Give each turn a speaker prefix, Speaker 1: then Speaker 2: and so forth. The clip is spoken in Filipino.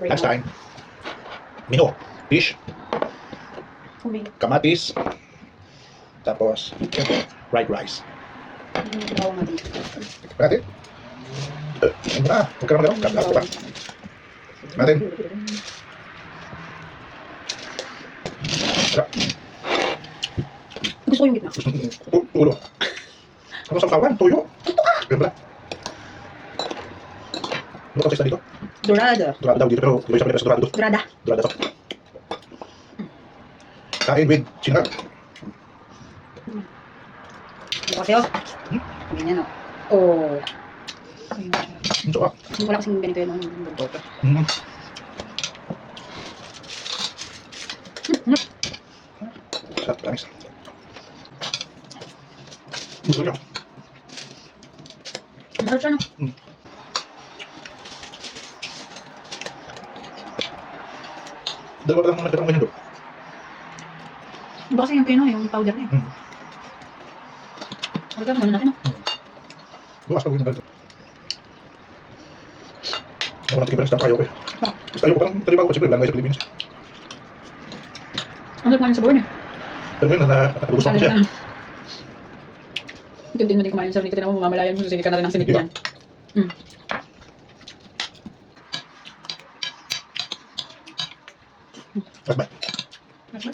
Speaker 1: Last time. Mino. Fish. Kamatis. Tapos, fried rice. Natin. Ano na? Huwag ka naman gano'n. Diba? Natin.
Speaker 2: Gusto ko yung gitna.
Speaker 1: Tulo. Ano sa kawan? Tuyo. Ganda. Ano ka sa dito?
Speaker 2: Dorada.
Speaker 1: Dorada daw dito pero hindi sa Pilipinas dorado.
Speaker 2: Dorada.
Speaker 1: Dorada to. Kain with sinangag.
Speaker 2: Ano kasi oh? Ganyan oh. Oh.
Speaker 1: Ito ah.
Speaker 2: Wala kasing ganito yun.
Speaker 1: Sarap, promise. Gusto niyo?
Speaker 2: Masarap siya no?
Speaker 1: Dalawa pa lang mga nagkatang ganyan doon.
Speaker 2: Iba kasi yung pino, yung powder na eh. Wala ka natin no?
Speaker 1: Bukas pa gawin na ganito. Ako natin kibalas ng kayo ko eh. Gusto ayoko parang talibago ko siyempre, wala nga sa Pilipinas.
Speaker 2: Ang sarap nga sa buwan eh.
Speaker 1: Pero ngayon, nakatulog ko siya.
Speaker 2: Hindi mo din kumain sa nito, tinan mo, mamamalayan mo, susili ka na rin ng sinit yan.
Speaker 1: Mas ba?
Speaker 2: Mas ba?